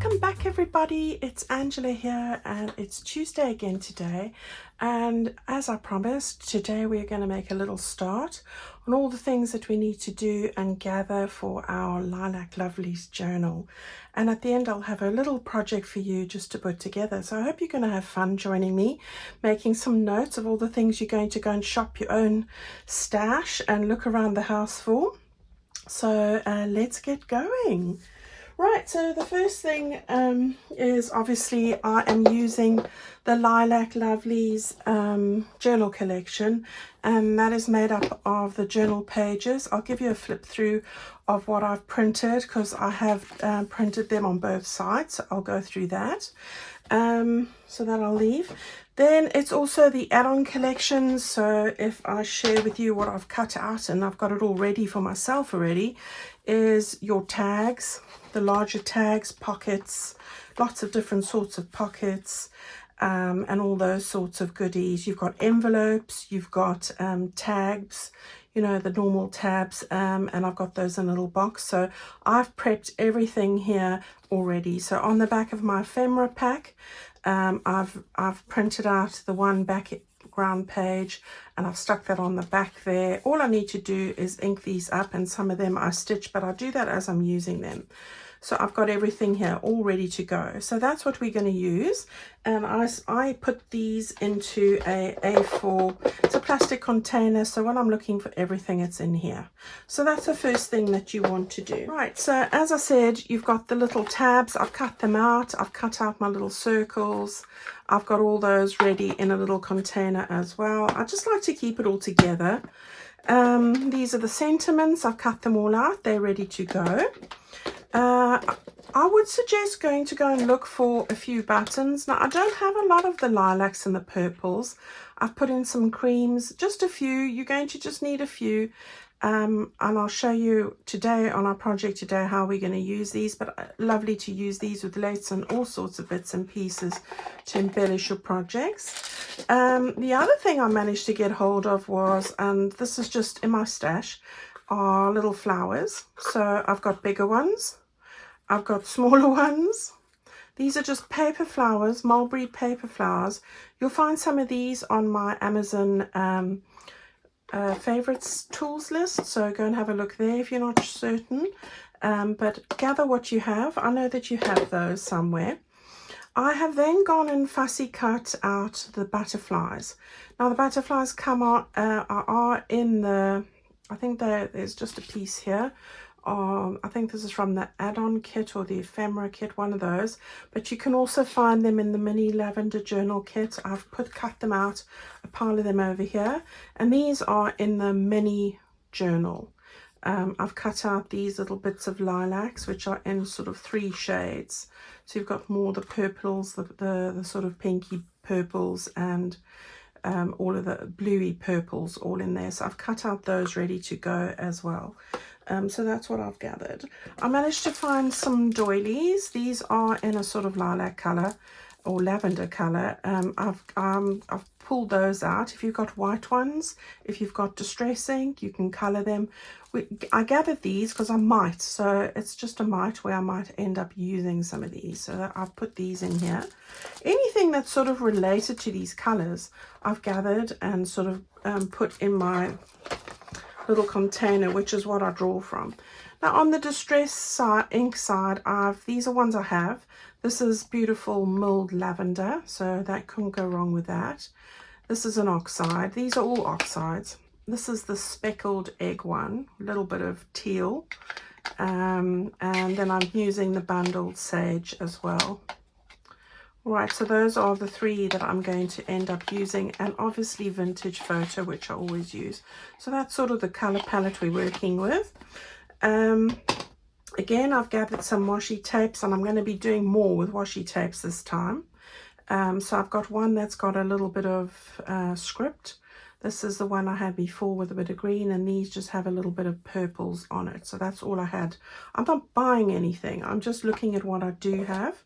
Welcome back everybody, it's Angela here and it's Tuesday again today, and as I promised, today we're going to make a little start on all the things that we need to do and gather for our Lilac Lovelies journal. And at the end I'll have a little project for you just to put together. So I hope you're going to have fun joining me, making some notes of all the things you're going to go and shop your own stash and look around the house for. So let's get going. Right, so the first thing is obviously I am using the Lilac Lovelies journal collection, and that is made up of the journal pages. I'll give you a flip through of what I've printed because I have printed them on both sides, so I'll go through that. So that I'll leave. Then it's also the add-on collection, so if I share with you what I've cut out, and I've got it all ready for myself already, is your tags, the larger tags, pockets, lots of different sorts of pockets, and all those sorts of goodies. You've got envelopes, you've got tags, you know, the normal tabs, and I've got those in a little box. So I've prepped everything here already. So on the back of my ephemera pack, I've printed out the one background page and I've stuck that on the back there. All I need to do is ink these up, and some of them I stitch, but I do that as I'm using them. So I've got everything here all ready to go. So that's what we're going to use. And I put these into a A4, it's a plastic container. So when I'm looking for everything, it's in here. So that's the first thing that you want to do. Right, so as I said, you've got the little tabs. I've cut them out. I've cut out my little circles. I've got all those ready in a little container as well. I just like to keep it all together. These are the sentiments. I've cut them all out. They're ready to go. I would suggest going to go and look for a few buttons. Now, I don't have a lot of the lilacs and the purples. I've put in some creams, just a few. You're going to just need a few. And I'll show you today on our project today how we're going to use these. But lovely to use these with lace and all sorts of bits and pieces to embellish your projects. The other thing I managed to get hold of was, and this is just in my stash, are little flowers. So I've got bigger ones. I've got smaller ones. These are just paper flowers, mulberry paper flowers. You'll find some of these on my Amazon favorites tools list. So go and have a look there if you're not certain. But gather what you have. I know that you have those somewhere. I have then gone and fussy cut out the butterflies. Now the butterflies come out, are in the, I think there's just a piece here. I think this is from the add-on kit or the ephemera kit, one of those, but you can also find them in the mini lavender journal kit. I've cut them out, a pile of them over here, and these are in the mini journal. I've cut out these little bits of lilacs, which are in sort of 3 shades. So you've got more the purples, the sort of pinky purples, and all of the bluey purples all in there. So I've cut out those ready to go as well. So that's what I've gathered. I managed to find some doilies. These are in a sort of lilac color or lavender color. I've pulled those out. If you've got white ones, if you've got distress ink, you can color them. I gathered these because I might, so it's just a might where I might end up using some of these. So I've put these in here. Anything that's sort of related to these colors, I've gathered and sort of put in my little container, which is what I draw from. Now on the distress side, ink side, these are ones I have. This is beautiful milled lavender, so that couldn't go wrong with that. This is an oxide. These are all oxides. This is the speckled egg one, a little bit of teal, and then I'm using the bundled sage as well. Right, so those are the 3 that I'm going to end up using, and obviously vintage photo, which I always use. So that's sort of the color palette we're working with. Again, I've gathered some washi tapes, and I'm going to be doing more with washi tapes this time. So I've got one that's got a little bit of script. This is the one I had before with a bit of green, and these just have a little bit of purples on it. So that's all I had. I'm not buying anything. I'm just looking at what I do have.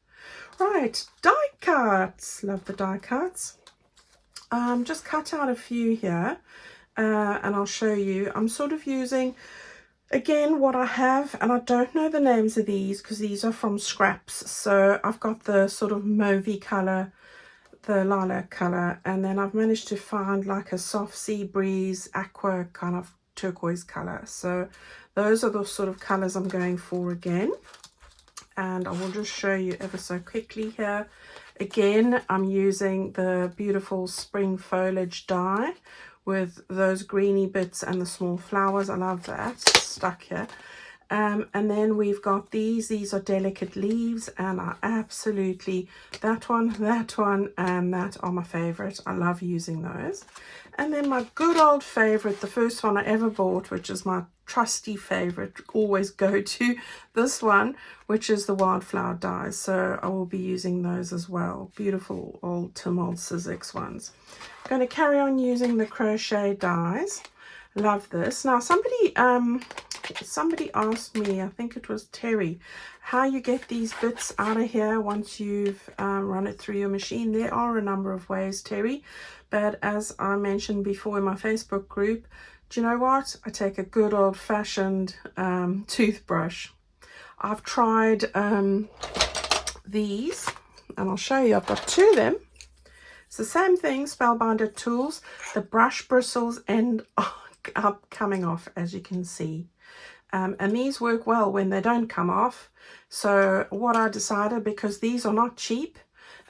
Right, die cuts. Love the die cuts. Just cut out a few here, and I'll show you. I'm sort of using Again, what I have, and I don't know the names of these because these are from scraps. So I've got the sort of mauvey colour, the lilac colour, and then I've managed to find like a soft sea breeze aqua kind of turquoise colour. So those are the sort of colours I'm going for again. And I will just show you ever so quickly here. Again, I'm using the beautiful spring foliage die with those greeny bits and the small flowers. I love that. It's stuck here. And then we've got these are delicate leaves, and I absolutely, that one, and that are my favorite. I love using those. And then my good old favorite, the first one I ever bought, which is my trusty favorite, always go to, this one, which is the wildflower dies. So I will be using those as well. Beautiful old Tim Old Sizzix ones. I'm going to carry on using the crochet dies. Love this. Now somebody asked me, I think it was Terry, how you get these bits out of here once you've run it through your machine. There are a number of ways, Terry, but as I mentioned before in my Facebook group, do you know what? I take a good old-fashioned toothbrush. I've tried these, and I'll show you. I've got two of them. It's the same thing, Spellbinder tools. The brush bristles end up coming off, as you can see. And these work well when they don't come off. So what I decided, because these are not cheap,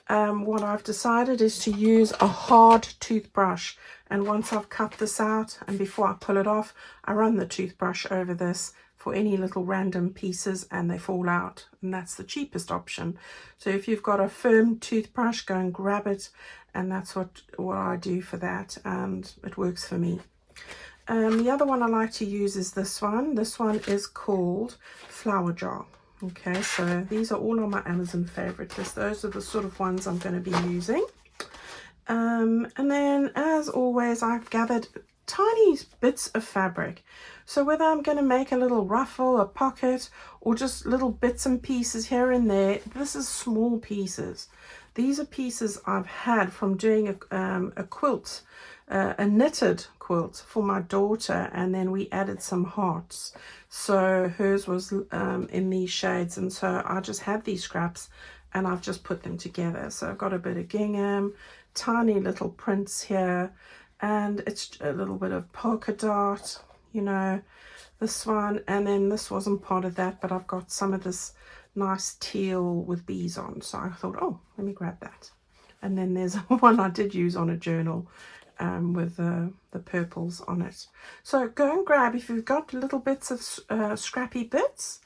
what I've decided is to use a hard toothbrush. And once I've cut this out and before I pull it off, I run the toothbrush over this for any little random pieces and they fall out. And that's the cheapest option. So if you've got a firm toothbrush, go and grab it. And that's what I do for that. And it works for me. The other one I like to use is this one. This one is called Flower Jar. Okay, so these are all on my Amazon favorite list. Those are the sort of ones I'm going to be using. And then, as always, I've gathered tiny bits of fabric. So whether I'm going to make a little ruffle, a pocket, or just little bits and pieces here and there, this is small pieces. These are pieces I've had from doing a quilt, a knitted quilt for my daughter, and then we added some hearts. So hers was in these shades, and so I just had these scraps and I've just put them together. So I've got a bit of gingham, tiny little prints here, and it's a little bit of polka dot, you know, this one, and then this wasn't part of that, but I've got some of this nice teal with bees on, so I thought, oh, let me grab that. And then there's one I did use on a journal with the purples on it. So go and grab, if you've got little bits of scrappy bits,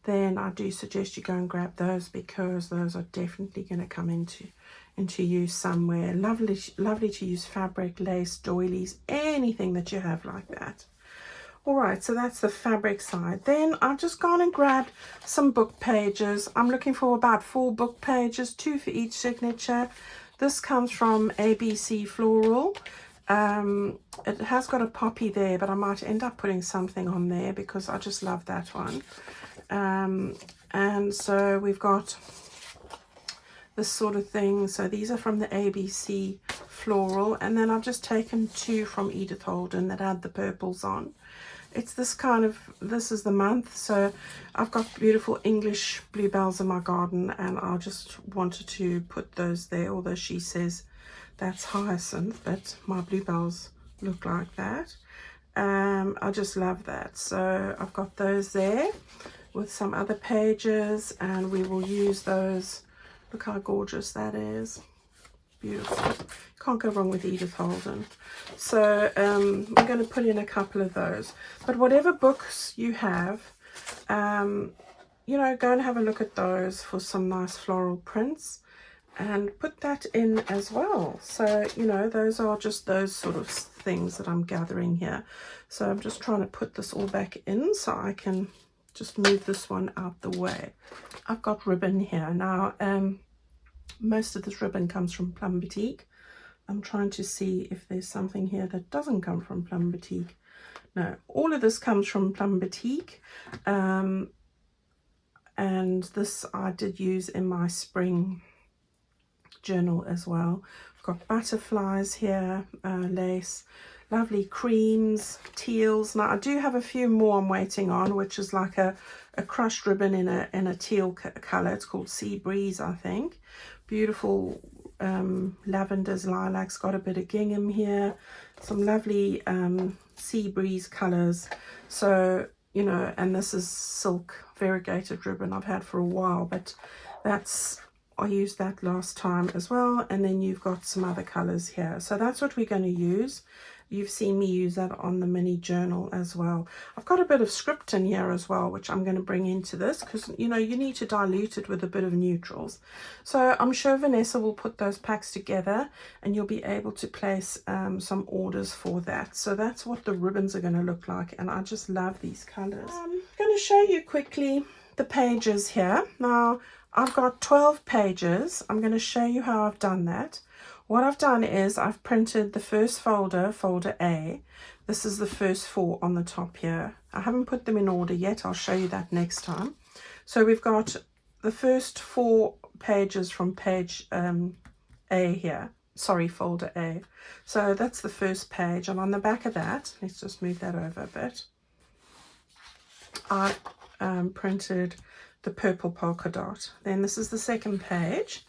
then I do suggest you go and grab those, because those are definitely going to come into use somewhere. Lovely to use fabric, lace, doilies, anything that you have like that. All right, so that's the fabric side. Then I've just gone and grabbed some book pages. I'm looking for about 4 book pages, 2 for each signature. This comes from ABC Floral. It has got a poppy there, but I might end up putting something on there because I just love that one. And so we've got this sort of thing. So these are from the ABC Floral, and then I've just taken 2 from Edith Holden that had the purples on. It's this kind of, this is the month, so I've got beautiful English bluebells in my garden, and I just wanted to put those there, although she says that's hyacinth, but my bluebells look like that. I just love that. So I've got those there with some other pages, and we will use those. Look how gorgeous that is. Beautiful. Can't go wrong with Edith Holden. So I'm going to put in a couple of those. But whatever books you have, you know, go and have a look at those for some nice floral prints and put that in as well. So, you know, those are just those sort of things that I'm gathering here. So I'm just trying to put this all back in so I can just move this one out the way. I've got ribbon here. Now, most of this ribbon comes from Plumbowtique. I'm trying to see if there's something here that doesn't come from Plumbowtique. No, all of this comes from Plumbowtique. And this I did use in my spring journal as well. I've got butterflies here, lace, lovely creams, teals. Now I do have a few more I'm waiting on, which is like a crushed ribbon in a teal color. It's called Sea Breeze, I think. Beautiful lavenders, lilacs, got a bit of gingham here, some lovely Sea Breeze colors. So, you know, and this is silk variegated ribbon I've had for a while, but that's, I used that last time as well. And then you've got some other colors here. So that's what we're going to use. You've seen me use that on the mini journal as well. I've got a bit of script in here as well, which I'm going to bring into this because, you know, you need to dilute it with a bit of neutrals. So I'm sure Vanessa will put those packs together and you'll be able to place some orders for that. So that's what the ribbons are going to look like. And I just love these colors. I'm going to show you quickly the pages here. Now, I've got 12 pages. I'm going to show you how I've done that. What I've done is I've printed the first folder, folder A. This is the first 4 on the top here. I haven't put them in order yet. I'll show you that next time. So we've got the first 4 pages from page A here. Sorry, folder A. So that's the first page. And on the back of that, let's just move that over a bit. I printed the purple polka dot. Then this is the second page.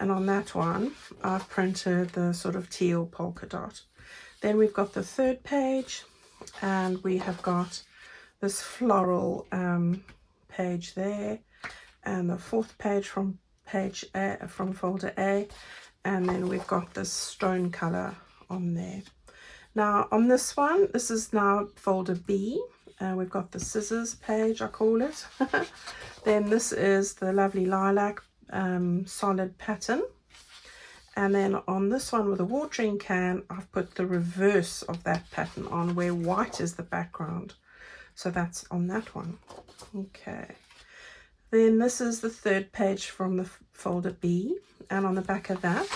And on that one, I've printed the sort of teal polka dot. Then we've got the third page, and we have got this floral page there, and the fourth page from page A, from folder A, and then we've got this stone color on there. Now on this one, this is now folder B. We've got the scissors page, I call it. Then this is the lovely lilac solid pattern, and then on this one with a watering can, I've put the reverse of that pattern on, where white is the background. So that's on that one. Okay, then this is the third page from the folder B, and on the back of that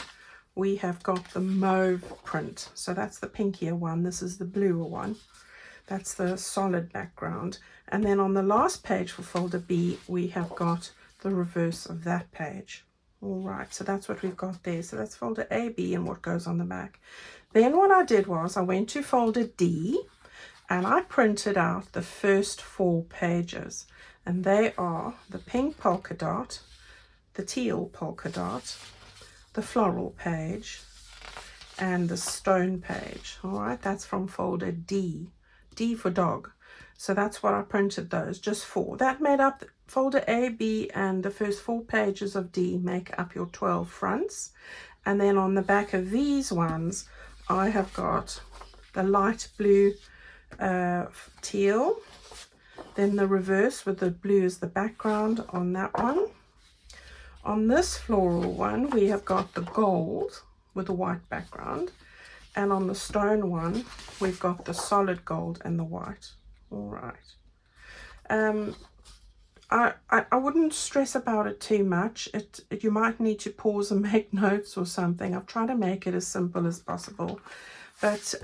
we have got the mauve print. So that's the pinkier one, this is the bluer one. That's the solid background. And then on the last page for folder B, we have got the reverse of that page. All right, so that's what we've got there. So that's folder A, B, and what goes on the back. Then what I did was I went to folder D and I printed out the first 4 pages, and they are the pink polka dot, the teal polka dot, the floral page, and the stone page. All right, that's from folder D. D for dog. So that's what I printed those, just 4. That made up folder A, B, and the first 4 pages of D make up your 12 fronts. And then on the back of these ones, I have got the light blue teal, then the reverse with the blue as the background on that one. On this floral one, we have got the gold with the white background. And on the stone one, we've got the solid gold and the white. All right. I wouldn't stress about it too much. You might need to pause and make notes or something. I've tried to make it as simple as possible. But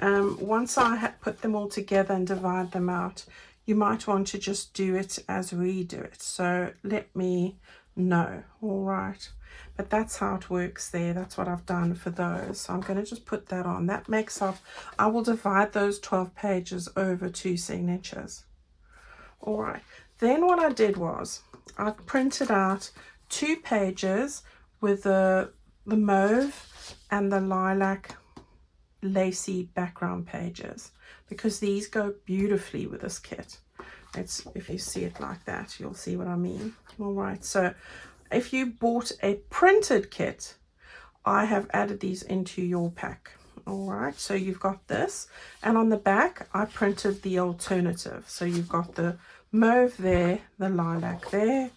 once I put them all together and divide them out, you might want to just do it as we do it. So let me know. All right. But that's how it works there. That's what I've done for those. So I'm going to just put that on. That makes up, I will divide those 12 pages over 2 signatures. All right. Then what I did was I printed out 2 pages with the mauve and the lilac lacy background pages, because these go beautifully with this kit. If you see it like that, you'll see what I mean. All right. So if you bought a printed kit, I have added these into your pack. All right, so you've got this, and on the back I printed the alternative. So you've got the mauve there, the lilac there,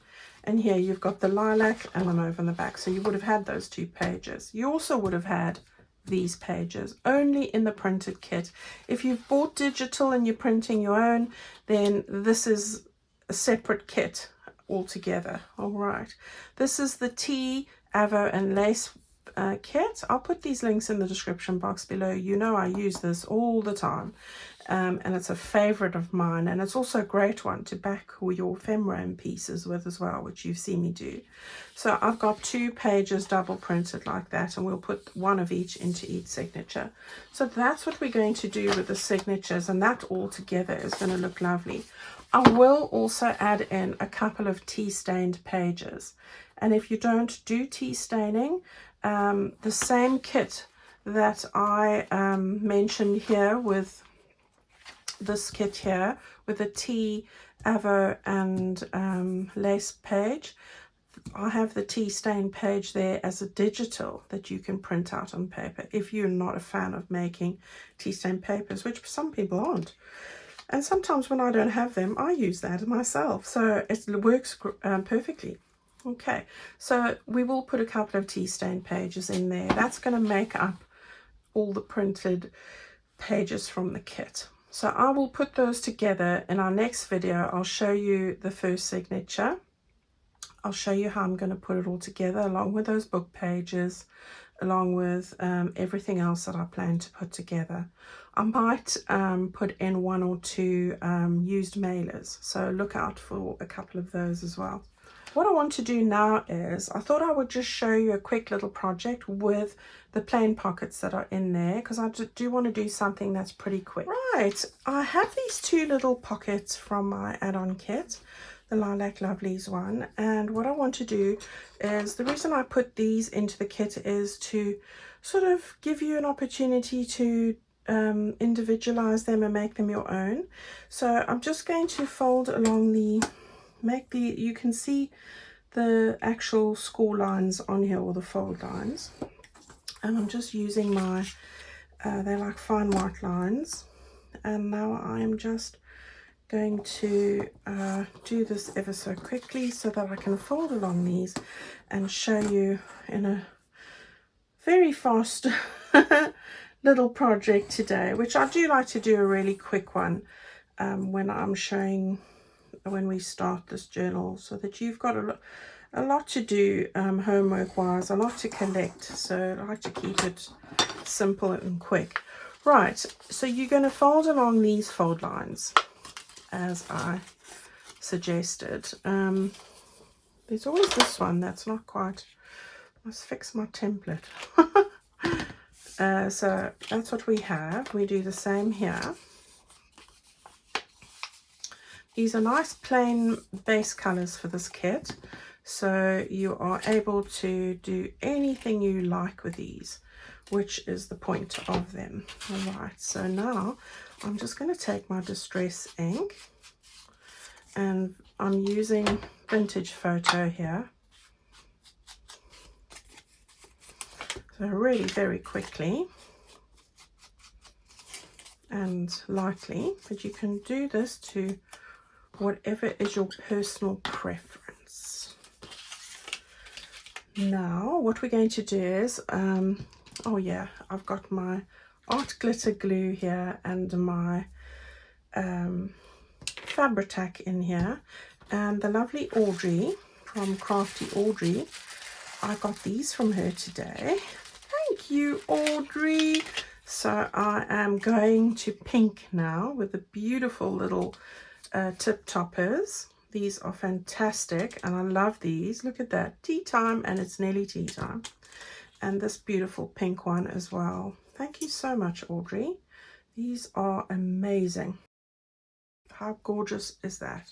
and here you've got the lilac and the mauve on the back. So you would have had those 2 pages. You also would have had these pages only in the printed kit. If you've bought digital and you're printing your own, then this is a separate kit altogether. All right, this is the tea, avo and lace kit. I'll put these links in the description box below. You know I use this all the time, and it's a favorite of mine, and it's also a great one to back your ephemera in pieces with as well, which you've seen me do. So I've got 2 pages double printed like that, and we'll put one of each into each signature. So that's what we're going to do with the signatures, and that all together is going to look lovely. I will also add in a couple of tea stained pages, and if you don't do tea staining, the same kit that I mentioned here with this kit here with the tea, avo and lace page, I have the tea stain page there as a digital that you can print out on paper if you're not a fan of making tea stain papers, which some people aren't. And sometimes when I don't have them, I use that myself, so it works perfectly. Okay, so we will put a couple of tea stain pages in there. That's going to make up all the printed pages from the kit. So I will put those together in our next video. I'll show you the first signature. I'll show you how I'm going to put it all together along with those book pages, along with everything else that I plan to put together. I might put in 1 or 2 used mailers, so look out for a couple of those as well. What I want to do now is, I thought I would just show you a quick little project with the plain pockets that are in there, because I do want to do something that's pretty quick. Right, I have these 2 little pockets from my add-on kit, the Lilac Lovelies one, and what I want to do is, the reason I put these into the kit is to sort of give you an opportunity to individualize them and make them your own. So I'm just going to fold along you can see the actual score lines on here, or the fold lines, and I'm just using my they're like fine white lines, and now I'm just going to do this ever so quickly so that I can fold along these and show you in a very fast little project today, which I do like to do a really quick one when we start this journal, so that you've got a lot to do homework wise, a lot to collect, so I like to keep it simple and quick. Right, so you're going to fold along these fold lines as I suggested. There's always this one that's not quite, let's fix my template. So that's what we have. We do the same here. These are nice plain base colors for this kit, so you are able to do anything you like with these, which is the point of them. All right, so now I'm just going to take my distress ink, and I'm using Vintage Photo here. So really very quickly and lightly, but you can do this to whatever is your personal preference. Now what we're going to do is, oh yeah, I've got my art glitter glue here and my Fabri-Tac in here, and the lovely Audrey from Crafty Audrey, I got these from her today. Thank you, Audrey. So I am going to pink now with the beautiful little tip toppers. These are fantastic and I love these. Look at that, tea time, and it's nearly tea time. And this beautiful pink one as well. Thank you so much, Audrey. These are amazing. How gorgeous is that?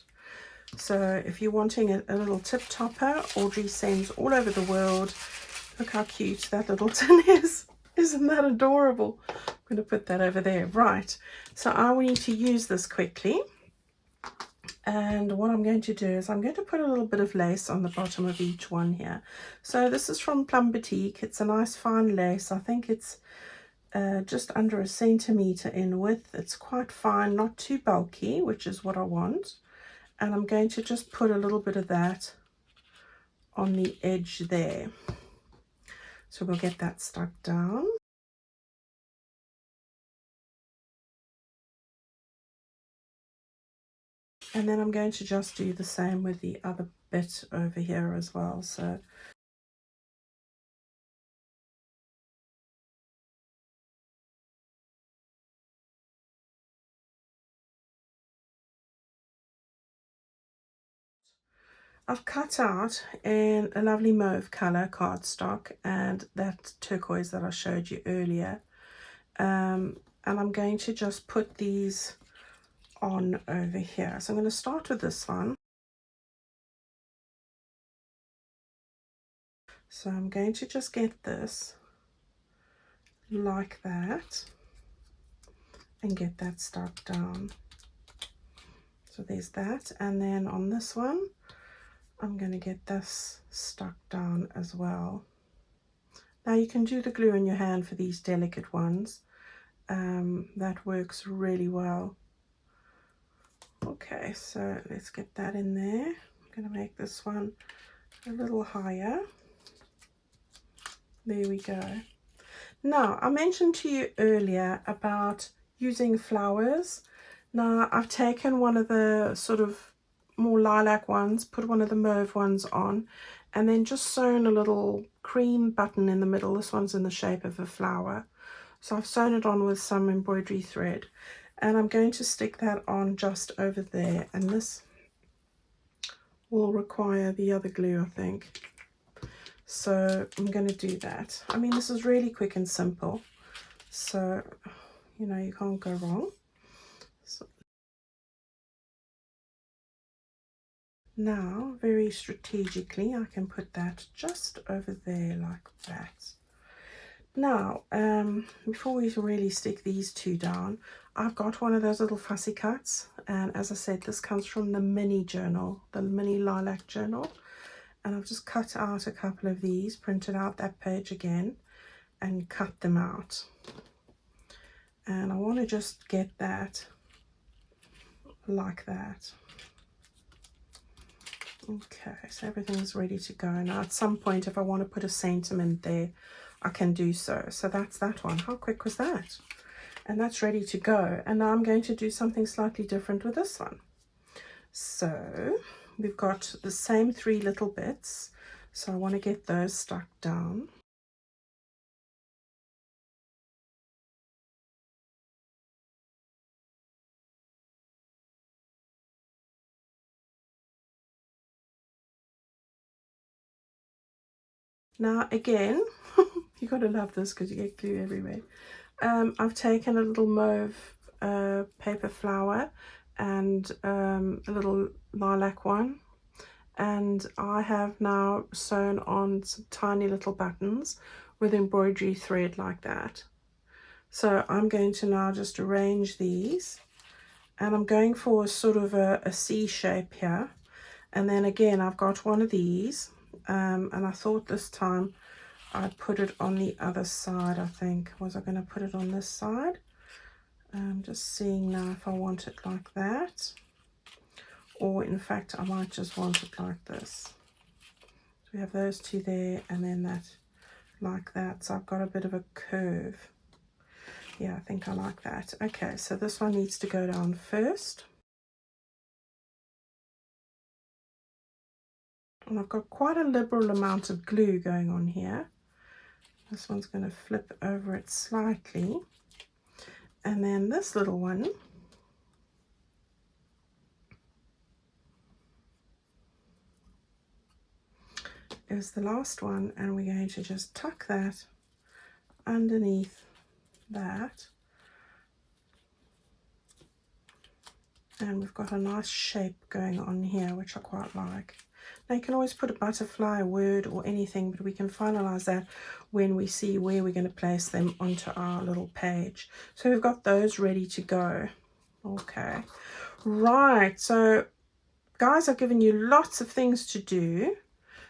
So if you're wanting a little tip topper, Audrey sends all over the world. Look how cute that little tin is. Isn't that adorable? I'm going to put that over there. Right, so I will need to use this quickly. And what I'm going to do is I'm going to put a little bit of lace on the bottom of each one here. So this is from Plumbowtique. It's a nice fine lace. I think it's just under 1 centimeter in width. It's quite fine, not too bulky, which is what I want. And I'm going to just put a little bit of that on the edge there. So we'll get that stuck down. And then I'm going to just do the same with the other bit over here as well. So I've cut out in a lovely mauve colour cardstock and that turquoise that I showed you earlier. And I'm going to just put these on over here. So I'm going to start with this one. So I'm going to just get this like that and get that stuck down. So there's that, and then on this one I'm going to get this stuck down as well. Now you can do the glue in your hand for these delicate ones. That works really well. Okay, so let's get that in there. I'm going to make this one a little higher. There we go. Now, I mentioned to you earlier about using flowers. Now, I've taken one of the sort of more lilac ones, put one of the mauve ones on, and then just sewn a little cream button in the middle. This one's in the shape of a flower. So I've sewn it on with some embroidery thread, and I'm going to stick that on just over there, and this will require the other glue, I think. So I'm going to do that. I mean, this is really quick and simple, so you know, you can't go wrong. So now, very strategically, I can put that just over there like that. Now, before we really stick these two down, I've got one of those little fussy cuts, and as I said, this comes from the mini journal, the mini lilac journal. And I've just cut out a couple of these, printed out that page again, and cut them out. And I want to just get that like that. Okay, so everything's ready to go. Now at some point, if I want to put a sentiment there, I can do so. So that's that one. How quick was that? And that's ready to go. And now I'm going to do something slightly different with this one. So we've got the same three little bits, so I want to get those stuck down. Now again, you got to love this because you get glue everywhere. I've taken a little mauve paper flower and a little lilac one, and I have now sewn on some tiny little buttons with embroidery thread like that. So I'm going to now just arrange these, and I'm going for sort of a C shape here. And then again, I've got one of these, and I thought this time I'd put it on the other side. I think, was I going to put it on this side? I'm just seeing now if I want it like that, or in fact I might just want it like this. So we have those two there, and then that like that. So I've got a bit of a curve. Yeah, I think I like that. Okay, so this one needs to go down first. And I've got quite a liberal amount of glue going on here. This one's going to flip over it slightly. And then this little one is the last one, and we're going to just tuck that underneath that. And we've got a nice shape going on here, which I quite like. Now you can always put a butterfly, a word, or anything, but we can finalize that when we see where we're going to place them onto our little page. So we've got those ready to go. Okay, right, so guys, I've given you lots of things to do,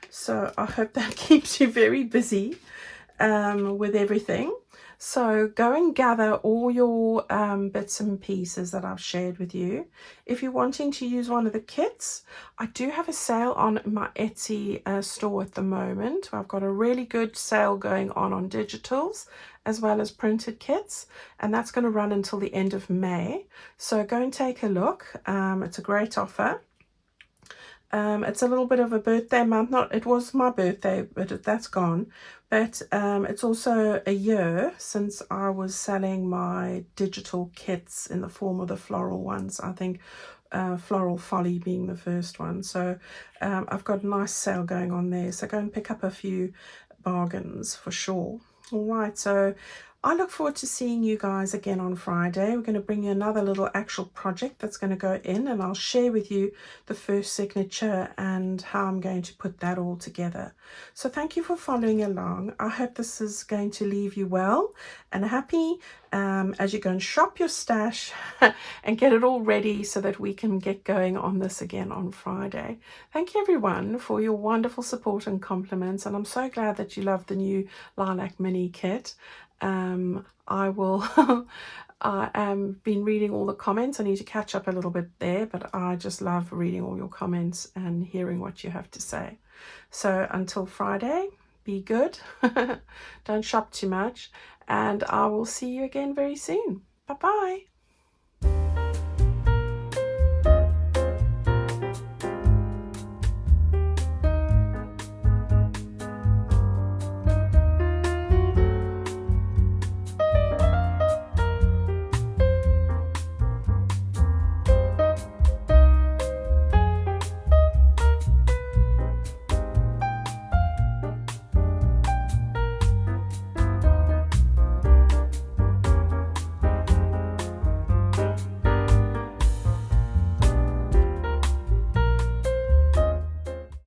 so I hope that keeps you very busy with everything. So go and gather all your bits and pieces that I've shared with you. If you're wanting to use one of the kits, I do have a sale on my Etsy store at the moment. I've got a really good sale going on digitals as well as printed kits, and that's going to run until the end of May. So go and take a look. It's a great offer. It's a little bit of a birthday month. It was my birthday, but that's gone. But it's also a year since I was selling my digital kits in the form of the floral ones. I think Floral Folly being the first one. So I've got a nice sale going on there. So go and pick up a few bargains for sure. All right, so I look forward to seeing you guys again on Friday. We're going to bring you another little actual project that's going to go in, and I'll share with you the first signature and how I'm going to put that all together. So thank you for following along. I hope this is going to leave you well and happy as you go and shop your stash and get it all ready so that we can get going on this again on Friday. Thank you everyone for your wonderful support and compliments, and I'm so glad that you love the new Lilac mini kit. I am been reading all the comments. I need to catch up a little bit there, but I just love reading all your comments and hearing what you have to say. So until Friday, be good. Don't shop too much, and I will see you again very soon. Bye bye.